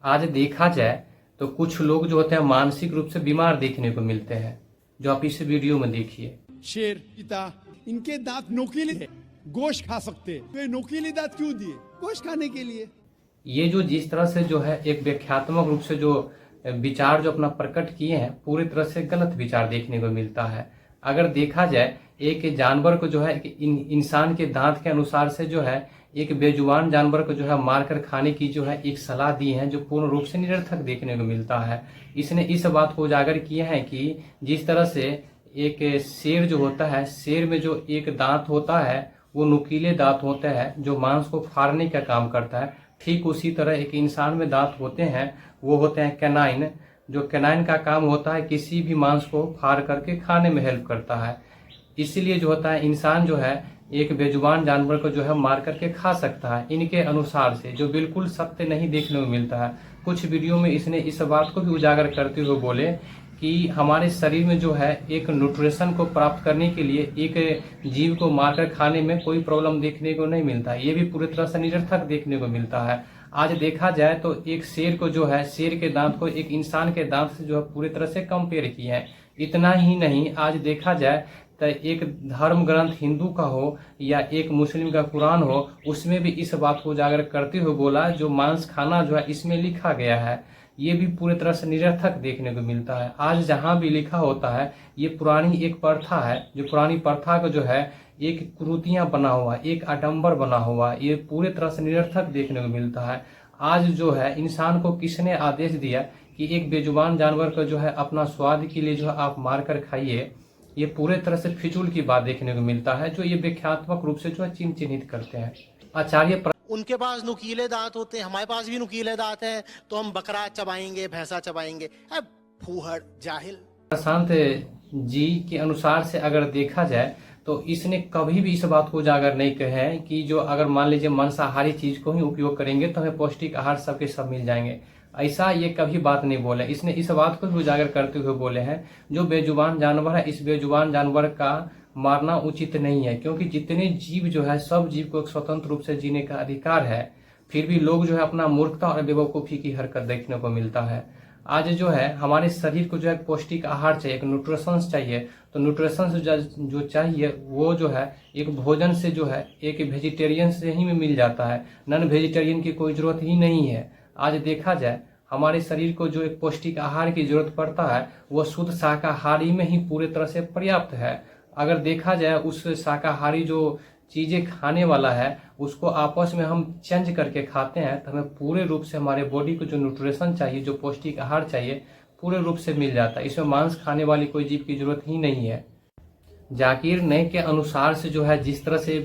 आज देखा जाए तो कुछ लोग जो होते हैं मानसिक रूप से बीमार देखने को मिलते हैं, जो आप इस वीडियो में देखिए। शेर, चीता, इनके दांत नोकीले है, गोश्त खा सकते। वे नोकीले दांत क्यों दिए? गोश्त खाने के लिए। ये जो जिस तरह से जो है एक व्याख्यात्मक रूप से जो विचार जो अपना प्रकट किए हैं, पूरी तरह से गलत विचार देखने को मिलता है। अगर देखा जाए एक जानवर को जो है इंसान के दांत के अनुसार से जो है एक बेजुबान जानवर को जो है मारकर खाने की जो है एक सलाह दी है, जो पूर्ण रूप से निरर्थक देखने को मिलता है। इसने इस बात को उजागर किया है कि जिस तरह से एक शेर जो होता है, शेर में जो एक दांत होता है वो नुकीले दांत होते हैं जो मांस को फाड़ने का काम करता है। ठीक उसी तरह एक इंसान में दांत होते हैं, वो होते हैं कैनाइन, जो कैनाइन का काम होता है किसी भी मांस को फाड़ करके खाने में हेल्प करता है। इसीलिए जो होता है इंसान जो है एक बेजुबान जानवर को जो है मार करके खा सकता है, इनके अनुसार से, जो बिल्कुल सत्य नहीं देखने को मिलता है। कुछ वीडियो में इसने इस बात को भी उजागर करते हुए बोले कि हमारे शरीर में जो है एक न्यूट्रिशन को प्राप्त करने के लिए एक जीव को मारकर खाने में कोई प्रॉब्लम देखने को नहीं मिलता, ये भी पूरी तरह से निरर्थक देखने को मिलता है। आज देखा जाए तो एक शेर को जो है, शेर के दांत को एक इंसान के दांत से जो है पूरी तरह से कंपेयर किए हैं। इतना ही नहीं, आज देखा जाए तो एक धर्म ग्रंथ हिंदू का हो या एक मुस्लिम का कुरान हो, उसमें भी इस बात को उजागर करते हुए बोला जो मांस खाना जो है इसमें लिखा गया है, ये भी पूरी तरह से निरर्थक देखने को मिलता है। आज जहां भी लिखा होता है ये पुरानी एक प्रथा है, जो पुरानी प्रथा को जो है एक कुरीतियां बना हुआ, एक आडंबर बना हुआ, ये पूरी तरह से निरर्थक देखने को मिलता है। आज जो है इंसान को किसने आदेश दिया कि एक बेजुबान जानवर को जो है अपना स्वाद के लिए जो है आप मार कर खाइए, ये पूरे तरह से फिजूल की बात देखने को मिलता है, जो ये व्याख्यात्मक रूप से जो है चिन्हित करते हैं। आचार्य उनके पास नुकीले दांत होते हैं, हमारे पास भी नुकीले दांत हैं, तो हम बकरा चबाएंगे, भैंसा चबाएंगे। अब फूहड़ जाहिल। प्रशांत जी के अनुसार से अगर देखा जाए तो इसने कभी भी इस बात को उजागर नहीं कहे हैं कि जो अगर मान लीजिए मांसाहारी चीज को ही उपयोग करेंगे तो हमें पौष्टिक आहार सबके सब मिल जाएंगे, ऐसा ये कभी बात नहीं बोले। इसने इस बात को भी उजागर करते हुए बोले हैं जो बेजुबान जानवर है, इस बेजुबान जानवर का मारना उचित नहीं है, क्योंकि जितने जीव जो है सब जीव को एक स्वतंत्र रूप से जीने का अधिकार है। फिर भी लोग जो है अपना मूर्खता और बेवकूफी की हरकत देखने को मिलता है। आज जो है हमारे शरीर को जो है पौष्टिक आहार चाहिए, एक न्यूट्रिशंस चाहिए, तो न्यूट्रिशंस जो चाहिए वो जो है एक भोजन से जो है एक वेजिटेरियन से ही में मिल जाता है, नॉन वेजिटेरियन की कोई जरूरत ही नहीं है। आज देखा जाए हमारे शरीर को जो एक पौष्टिक आहार की जरूरत पड़ता है वो शुद्ध शाकाहारी में ही पूरी तरह से पर्याप्त है। अगर देखा जाए उस शाकाहारी जो चीजें खाने वाला है उसको आपस में हम चेंज करके खाते हैं तो हमें पूरे रूप से हमारे बॉडी को जो न्यूट्रिशन चाहिए, जो पौष्टिक आहार चाहिए, पूरे रूप से मिल जाता है। इसमें मांस खाने वाली कोई जीव की जरूरत ही नहीं है। जाकिर नाइक के अनुसार से जो है जिस तरह से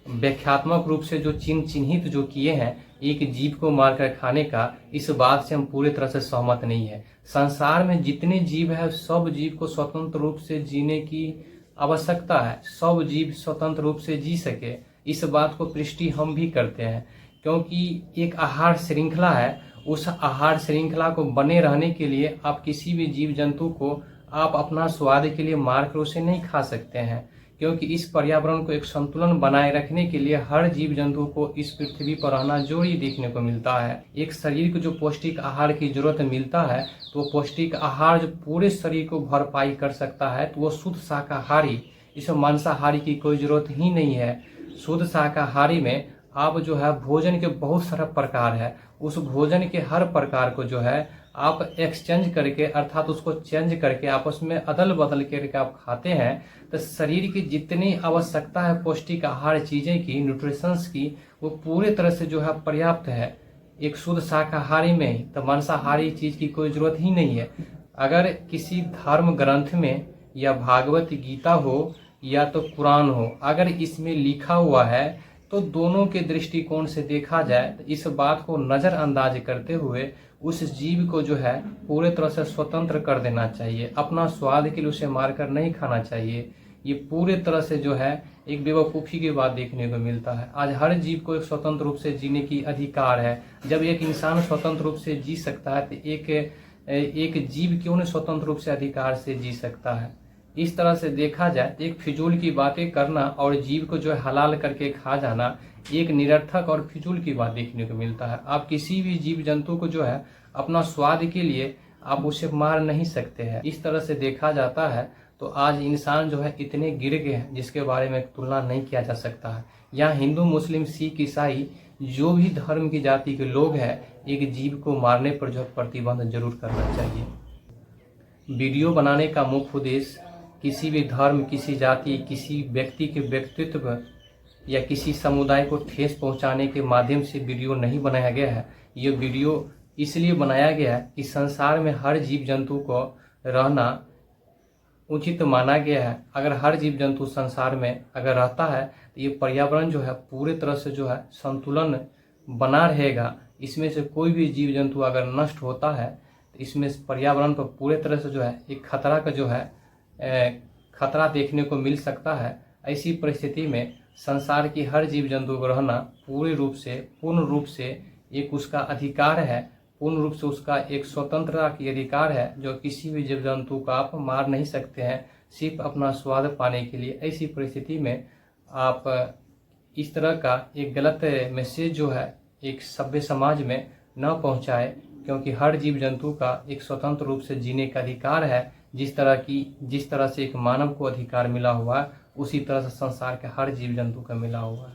व्याख्यात्मक रूप से जो चिन्हित जो किए हैं एक जीव को मारकर खाने का, इस बात से हम पूरी तरह से सहमत नहीं है। संसार में जितने जीव है सब जीव को स्वतंत्र रूप से जीने की आवश्यकता है, सब जीव स्वतंत्र रूप से जी सके, इस बात को पुष्टि हम भी करते हैं। क्योंकि एक आहार श्रृंखला है, उस आहार श्रृंखला को बने रहने के लिए आप किसी भी जीव जंतु को आप अपना स्वाद के लिए मारकर उसे नहीं खा सकते हैं, क्योंकि इस पर्यावरण को एक संतुलन बनाए रखने के लिए हर जीव जंतु को इस पृथ्वी पर रहना जरूरी देखने को मिलता है। एक शरीर को जो पौष्टिक आहार की जरूरत मिलता है तो वो पौष्टिक आहार जो पूरे शरीर को भरपाई कर सकता है तो वो शुद्ध शाकाहारी, इसमें मांसाहारी की कोई जरूरत ही नहीं है। शुद्ध शाकाहारी में आप जो है भोजन के बहुत सारा प्रकार है, उस भोजन के हर प्रकार को जो है आप एक्सचेंज करके अर्थात उसको चेंज करके आपस में अदल बदल करके आप खाते हैं तो शरीर की जितनी आवश्यकता है पौष्टिक आहार चीजें की, न्यूट्रिशंस की, वो पूरे तरह से जो है पर्याप्त है एक शुद्ध शाकाहारी में ही। तो मांसाहारी चीज की कोई जरूरत ही नहीं है। अगर किसी धर्म ग्रंथ में या भागवत गीता हो या तो कुरान हो, अगर इसमें लिखा हुआ है तो दोनों के दृष्टिकोण से देखा जाए तो इस बात को नजरअंदाज करते हुए उस जीव को जो है पूरे तरह से स्वतंत्र कर देना चाहिए, अपना स्वाद के लिए उसे मारकर नहीं खाना चाहिए। ये पूरे तरह से जो है एक बेवकूफ़ी की बात देखने को मिलता है। आज हर जीव को एक स्वतंत्र रूप से जीने की अधिकार है। जब एक इंसान स्वतंत्र रूप से जी सकता है तो एक जीव क्यों नहीं स्वतंत्र रूप से अधिकार से जी सकता है। इस तरह से देखा जाए तो एक फिजूल की बातें करना और जीव को जो है हलाल करके खा जाना एक निरर्थक और फिजूल की बात देखने को मिलता है। आप किसी भी जीव जंतु को जो है अपना स्वाद के लिए आप उसे मार नहीं सकते हैं। इस तरह से देखा जाता है तो आज इंसान जो है इतने गिर गए हैं जिसके बारे में तुलना नहीं किया जा सकता है। यहाँ हिंदू, मुस्लिम, सिख, ईसाई जो भी धर्म की जाति के लोग हैं, एक जीव को मारने पर जो प्रतिबंध जरूर करना चाहिए। वीडियो बनाने का मुख्य उद्देश्य किसी भी धर्म, किसी जाति, किसी व्यक्ति के व्यक्तित्व या किसी समुदाय को ठेस पहुंचाने के माध्यम से वीडियो नहीं बनाया गया है। ये वीडियो इसलिए बनाया गया है कि संसार में हर जीव जंतु को रहना उचित माना गया है। अगर हर जीव जंतु संसार में अगर रहता है तो ये पर्यावरण जो है पूरे तरह से जो है संतुलन बना रहेगा। इसमें से कोई भी जीव जंतु अगर नष्ट होता है तो इसमें पर्यावरण पर पूरे तरह से जो है एक खतरा का जो है खतरा देखने को मिल सकता है। ऐसी परिस्थिति में संसार की हर जीव जंतु को रहना पूर्ण रूप से एक उसका अधिकार है, पूर्ण रूप से उसका एक स्वतंत्रता की अधिकार है, जो किसी भी जीव जंतु को आप मार नहीं सकते हैं सिर्फ अपना स्वाद पाने के लिए। ऐसी परिस्थिति में आप इस तरह का एक गलत मैसेज जो है एक सभ्य समाज में न पहुंचाए, क्योंकि हर जीव जंतु का एक स्वतंत्र रूप से जीने का अधिकार है। जिस तरह से एक मानव को अधिकार मिला हुआ है, उसी तरह से संसार के हर जीव जंतु का मिला हुआ है।